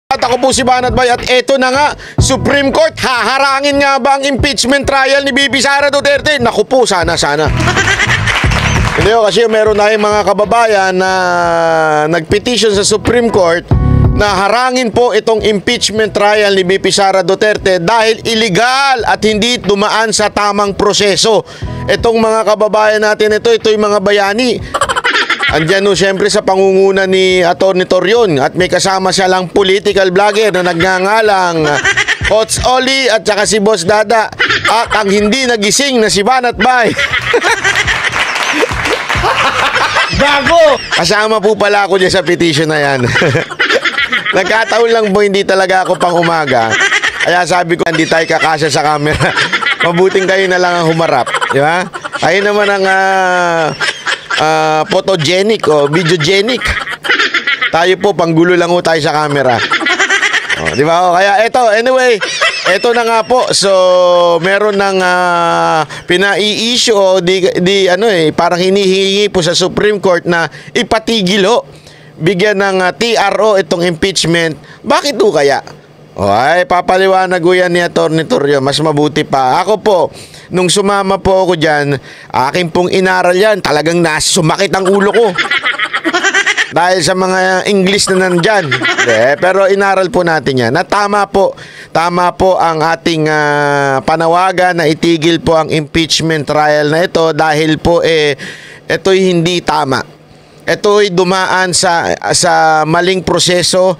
At ako po si Banat Bay at eto na nga, Supreme Court, haharangin nga ba ang impeachment trial ni BP Sara Duterte? Naku po, sana. Hindi ko kasi meron tayong mga kababayan na nagpetition sa Supreme Court na harangin po itong impeachment trial ni BP Sara Duterte dahil illegal at hindi dumaan sa tamang proseso. Itong mga kababayan natin ito yung mga bayani. Andiyan no, siyempre sa pangunguna ni Atty. Torion at may kasama siya lang political vlogger na nagngangalang Coach Oli at saka si Boss Dada at ang hindi nagising na si Banat Bay. Bago! Kasama po pala ako dyan sa petition na yan. Nagkataon lang po hindi talaga ako pang umaga. Kaya sabi ko hindi tayo kakasya sa camera. Mabuting kayo na lang ang humarap. Di ba? Kayo naman ang photogenic o videogenic. Tayo po panggulo lang ho tayo sa camera. Di ba? Kaya eto, anyway, eto na nga po. So, meron ng pinai-issue o parang hinihingi po sa Supreme Court na ipatigil ho. Bigyan ng TRO itong impeachment. Bakit ho kaya? Ay, papaliwanag ko yan ni Atty. Torion. Mas mabuti pa. Ako po, nung sumama po ako dyan, akin pong inaral yan. Talagang sumakit ang ulo ko. Dahil sa mga English na nandyan. Pero inaral po natin yan. Na tama po ang ating panawagan na itigil po ang impeachment trial na ito dahil po ito'y hindi tama. Ito'y dumaan sa maling proseso.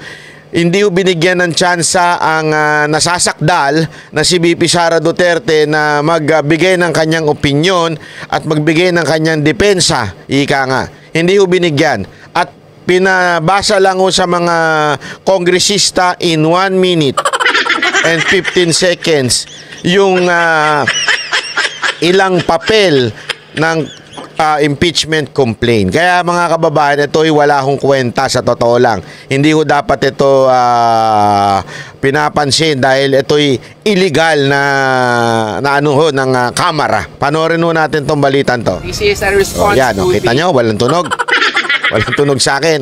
Hindi binigyan ng tsansa ang nasasakdal na si BP Sara Duterte na magbigay ng kanyang opinyon at magbigay ng kanyang depensa. Ika nga. Hindi binigyan. At pinabasa lang sa mga kongresista in 1 minute and 15 seconds yung ilang papel ng impeachment complaint. Kaya mga kababayan, ito'y wala akong kwenta sa totoo lang. Hindi ko dapat ito pinapansin dahil ito'y illegal ng kamera. Panoorin ho natin tong balitan to. This is a response yan, kita nyo, walang tunog. Walang tunog sa akin.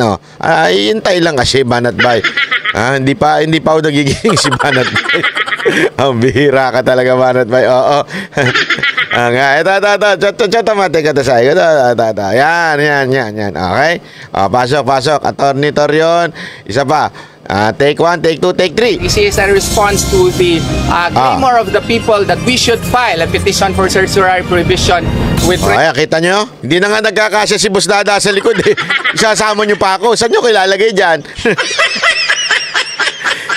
Hintay lang kasi Banat Bay. Hindi pa ako nagiging si Banat Bay. Ang bihira ka talaga, Banat Bay. Oo. Ito, mati ka tasay. Yan. Okay? Pasok. Atty. Torion. Isa pa. Take 1, take 2, take 3. This is a response to the clamor of the people that we should file a petition for certiorari prohibition with... Ay, kita nyo? Hindi na nga nagkakasya si Boss Dada sa likod. Isasama nyo pa ako. Saan nyo kilalagay dyan?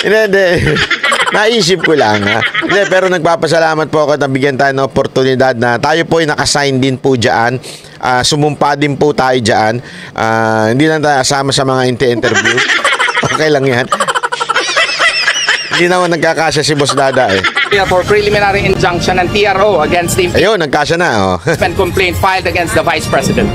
Hindi. Naisip ko lang. Hindi, pero nagpapasalamat po ako na bigyan tayo ng oportunidad na tayo po ay nakasign din po dyan. Sumumpa din po tayo dyan. Hindi lang tayo asama sa mga interview. Okay lang yan. Hindi naman nagkakasya si Boss Dada For preliminary injunction and TRO against the ayun, nagkasya na. impeachment complaint filed against the Vice President.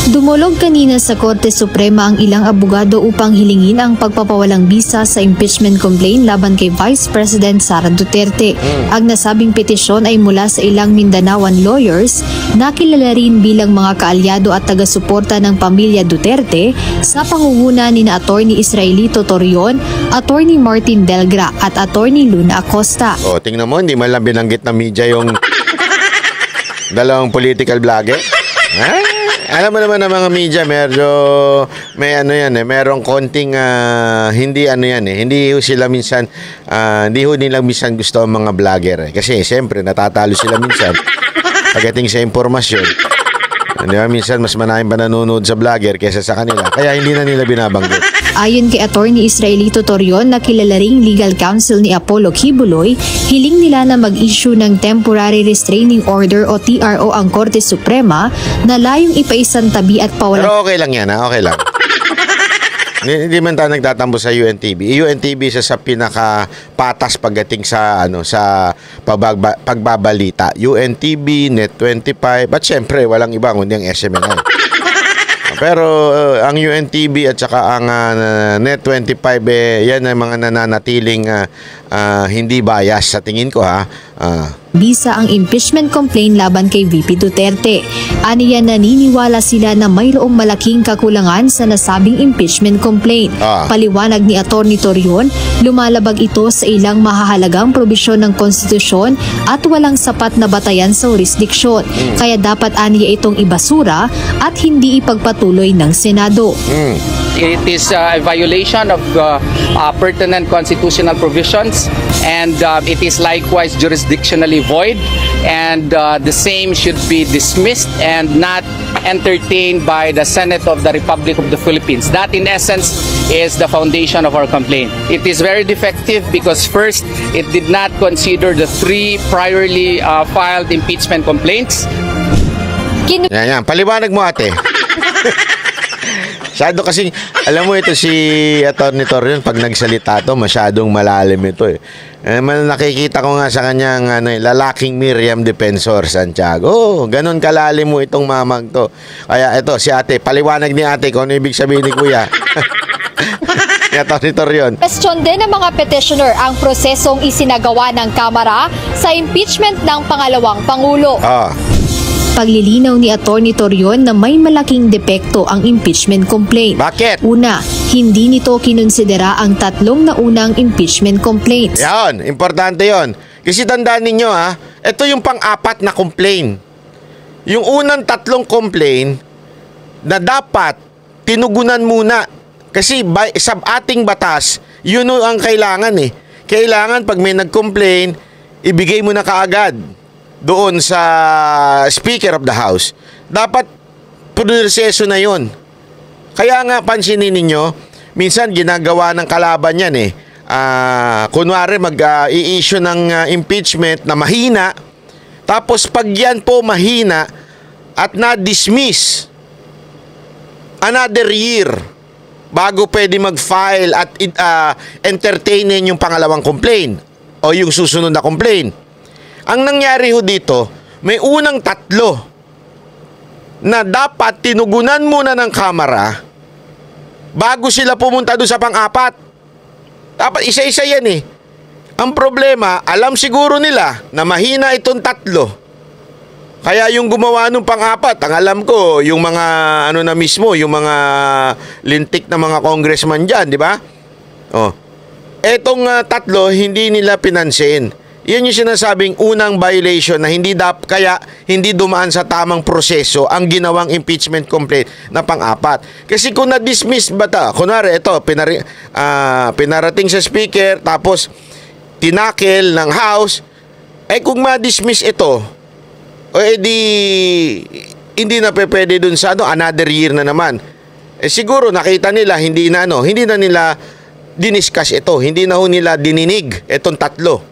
Dumulog kanina sa Korte Suprema ang ilang abogado upang hilingin ang pagpapawalang bisa sa impeachment complaint laban kay Vice President Sara Duterte. Ang nasabing petisyon ay mula sa ilang Mindanaoan lawyers na kilala rin bilang mga kaalyado at taga-suporta ng pamilya Duterte sa pangunguna ni Atty. Israelito Torion, Atty. Martin Delgra at Atty. Luna Acosta. Tingnan mo, hindi man lang binanggit na media yung dalawang political vlogger. Alam mo naman ng mga media, medyo may merong konting hindi hindi sila minsan hindi nila minsan gusto ang mga vlogger kasi siyempre natatalo sila minsan pagdating sa impormasyon. Di ba? Minsan mas maraming pa nanonood sa vlogger kaysa sa kanila. Kaya hindi na nila binabanggit. Ayon kay Atty. Israelito Torion na kilala ring legal counsel ni Apollo Kibuloy, hiling nila na mag-issue ng Temporary Restraining Order o TRO ang Korte Suprema na layong ipaisantabi at pawalan. Pero okay lang yan, okay lang. Hindi man tayo nagtatampo sa UNTV. UNTV isa sa pinaka-patas pagdating sa sa pagbabalita. UNTV, Net25, at syempre walang iba kundi ang SMNI. Pero ang UNTV at saka ang Net25 yan ang mga nananatiling hindi bias sa tingin ko bisa ang impeachment complaint laban kay VP Duterte. Aniya naniniwala sila na mayroong malaking kakulangan sa nasabing impeachment complaint. Paliwanag ni Atty. Torion, lumalabag ito sa ilang mahahalagang probisyon ng konstitusyon at walang sapat na batayan sa jurisdiksyon. Kaya dapat aniya itong ibasura at hindi ipagpatuloy ng Senado. It is a violation of pertinent constitutional provisions, and it is likewise jurisdictionally void, and the same should be dismissed and not entertained by the Senate of the Republic of the Philippines. That in essence is the foundation of our complaint. It is very defective because first, it did not consider the 3 priorly filed impeachment complaints. Yan. Paliwanag mo, ate. Masyado kasing, alam mo ito si Atty. Torion, pag nagsalita to, masyadong malalim ito eh. Nakikita ko nga sa kanyang lalaking Miriam Defensor Santiago. Ganon kalalim mo itong mamang to. Kaya ito, si ate, paliwanag ni ate kung ano ibig sabihin ni kuya. Atty. Torion. Question din ng mga petitioner ang prosesong isinagawa ng Kamara sa impeachment ng pangalawang Pangulo. Paglilinaw ni Atty. Torion na may malaking depekto ang impeachment complaint. Bakit? Una, hindi nito kinonsidera ang 3 naunang impeachment complaints. Yan, importante yon. Kasi tandaan ninyo ito yung pang-4 na complaint. Yung unang 3 complaint na dapat tinugunan muna. Kasi sa ating batas, yun ang kailangan eh. Kailangan pag may nag-complain, ibigay mo na kaagad doon sa Speaker of the House. Dapat proseso na yun. Kaya nga pansinin ninyo, minsan ginagawa ng kalaban yan eh. Kunwari mag-i-issue ng impeachment na mahina, tapos pag yan po mahina at na-dismiss, another year bago pwede mag-file at entertainin yung pangalawang complaint o yung susunod na complaint. Ang nangyari ho dito, may unang 3 na dapat tinugunan muna ng Kamara bago sila pumunta doon sa pang-4. Dapat isa-isa yan eh. Ang problema, alam siguro nila na mahina itong 3. Kaya yung gumawa nung pang-4, ang alam ko, yung mga na mismo, yung mga lintik na mga congressman dyan, di ba? Etong 3, hindi nila pinansin. Yan yung sinasabing unang violation na kaya hindi dumaan sa tamang proseso ang ginawang impeachment complaint na pang-4. Kasi kung na-dismiss kunwari ito, pinarating sa speaker, tapos tinakel ng House, kung ma-dismiss ito, hindi na pwede dun sa another year na naman. Siguro nakita nila, hindi na nila diniscuss ito, hindi na nila dininig itong 3.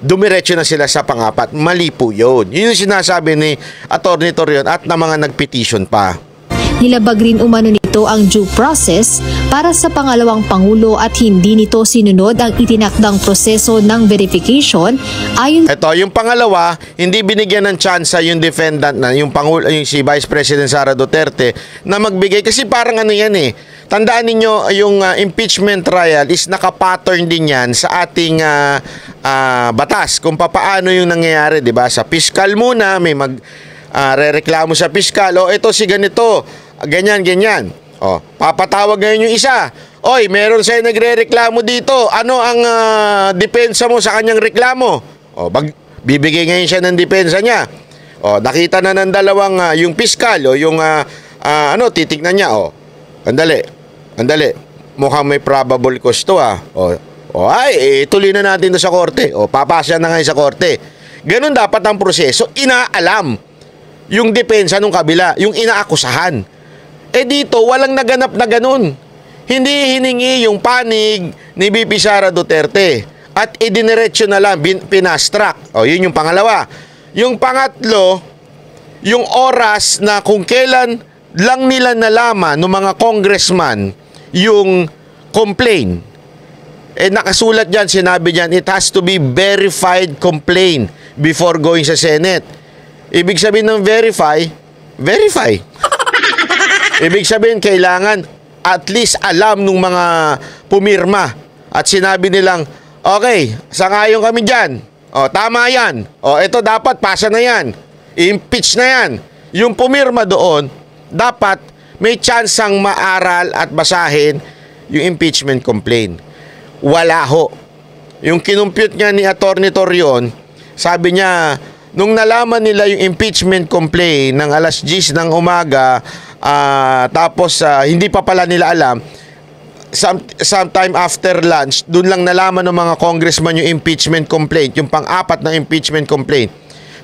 Dumiretso na sila sa pang-4. Mali po yun. Yun yung sinasabi ni Atty. Torion at na mga nagpetition pa. Nilabag rin umano nito ang due process para sa pangalawang Pangulo at hindi nito sinunod ang itinakdang proseso ng verification ayon. Ito, yung pangalawa, hindi binigyan ng tsansa yung defendant na yung si Vice President Sara Duterte na magbigay kasi parang yan eh. Tandaan ninyo, yung impeachment trial is nakapattern din yan sa ating batas kung paano yung nangyayari, di ba? Sa piskal muna, may rereklamo sa piskal. Ito si ganito, ganyan. Papatawag ngayon yung isa. Oy, meron sa'yo nagre-reklamo dito. Ano ang depensa mo sa kanyang reklamo? Bibigay ngayon siya ng depensa niya. Nakita na ng dalawang yung piskal yung titignan niya. Andali. Mukhang may probable cause to tuloy na natin to sa korte. Papasya na ngayon sa korte. Ganun dapat ang proseso. Inaalam yung depensa nung kabila, yung inaakusahan. Dito, walang naganap na ganun. Hindi hiningi yung panig ni VP Sara Duterte at idiniretso na lang, pinastrak. Yun yung pangalawa. Yung pangatlo, yung oras na kung kailan lang nila nalaman ng mga congressman yung complaint. Nakasulat dyan, sinabi dyan, it has to be verified complaint before going sa Senate. Ibig sabihin ng verify. Ibig sabihin, kailangan at least alam nung mga pumirma. At sinabi nilang, okay, sangayon kami dyan. O, tama yan. O, ito dapat pasa na yan. I-impeach na yan. Yung pumirma doon, dapat may tsansang maaral at basahin yung impeachment complaint. Wala ho. Yung kinumpute nga ni Atty. Torion, sabi niya, nung nalaman nila yung impeachment complaint ng alas 10 ng umaga, tapos hindi pa pala nila alam, sometime after lunch, dun lang nalaman ng mga congressman yung impeachment complaint, yung pang-apat na impeachment complaint.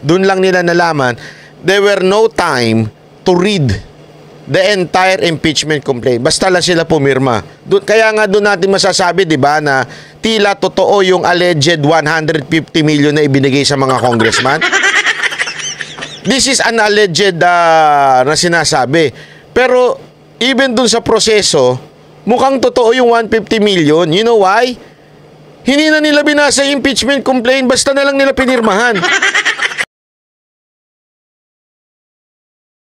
Dun lang nila nalaman, there were no time to read the entire impeachment complaint. Basta lang sila pumirma. Kaya nga doon natin masasabi, di ba, na tila totoo yung alleged 150 million na ibinigay sa mga congressman. This is an alleged na sinasabi. Pero even dun sa proseso, mukhang totoo yung 150 million. You know why? Hindi na nila binasa yung impeachment complaint, basta na lang nila pinirmahan.